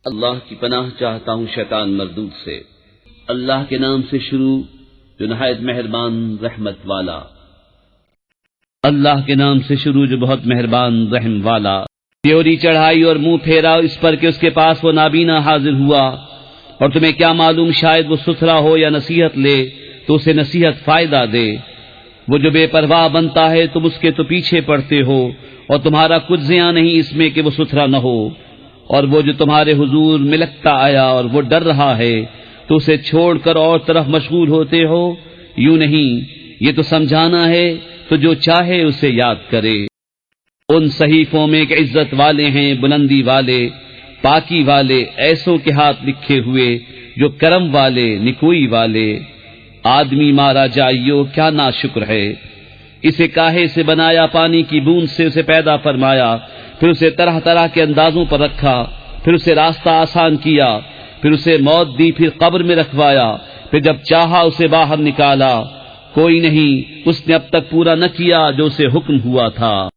اللہ کی پناہ چاہتا ہوں شیطان مردود سے۔ اللہ کے نام سے شروع جو نہایت مہربان رحمت والا۔ اللہ کے نام سے شروع جو بہت مہربان رحم والا۔ تیوری چڑھائی اور منہ پھیرا اس پر کہ اس کے پاس وہ نابینا حاضر ہوا، اور تمہیں کیا معلوم شاید وہ ستھرا ہو یا نصیحت لے تو اسے نصیحت فائدہ دے۔ وہ جو بے پرواہ بنتا ہے تم اس کے تو پیچھے پڑتے ہو، اور تمہارا کچھ زیاں نہیں اس میں کہ وہ ستھرا نہ ہو۔ اور وہ جو تمہارے حضور ملکتا آیا اور وہ ڈر رہا ہے تو اسے چھوڑ کر اور طرف مشغول ہوتے ہو۔ یوں نہیں، یہ تو سمجھانا ہے تو جو چاہے اسے یاد کرے۔ ان صحیفوں میں کہ عزت والے ہیں، بلندی والے، پاکی والے، ایسوں کے ہاتھ لکھے ہوئے جو کرم والے، نکوئی والے۔ آدمی مارا جائیو کیا ناشکر ہے۔ اسے کاہے سے بنایا، پانی کی بوند سے اسے پیدا فرمایا، پھر اسے طرح طرح کے اندازوں پر رکھا، پھر اسے راستہ آسان کیا، پھر اسے موت دی، پھر قبر میں رکھوایا، پھر جب چاہا اسے باہر نکالا۔ کوئی نہیں اس نے اب تک پورا نہ کیا جو اسے حکم ہوا تھا۔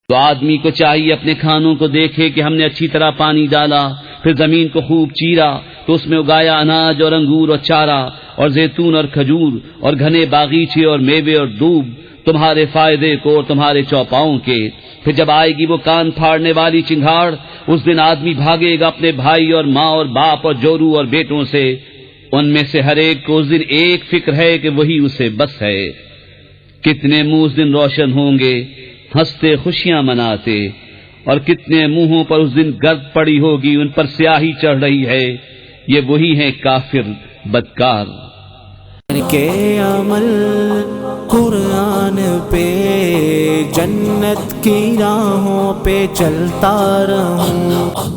تو آدمی کو چاہیے اپنے کھانوں کو دیکھے کہ ہم نے اچھی طرح پانی ڈالا، پھر زمین کو خوب چیرا تو اس میں اگایا اناج اور انگور اور چارہ اور زیتون اور کھجور اور گھنے باغیچے اور میوے اور دوب، تمہارے فائدے کو اور تمہارے چوپاؤں کے۔ پھر جب آئے گی وہ کان پھاڑنے والی چنگھاڑ، اس دن آدمی بھاگے گا اپنے بھائی اور ماں اور باپ اور جورو اور بیٹوں سے۔ ان میں سے ہر ایک کو اس دن ایک فکر ہے کہ وہی اسے بس ہے۔ کتنے منہ اس دن روشن ہوں گے، ہنستے خوشیاں مناتے، اور کتنے منہوں پر اس دن گرد پڑی ہوگی، ان پر سیاہی چڑھ رہی ہے۔ یہ وہی ہیں کافر بدکار۔ کے عمل قرآن پہ جنت کی راہوں پہ چلتا رہوں۔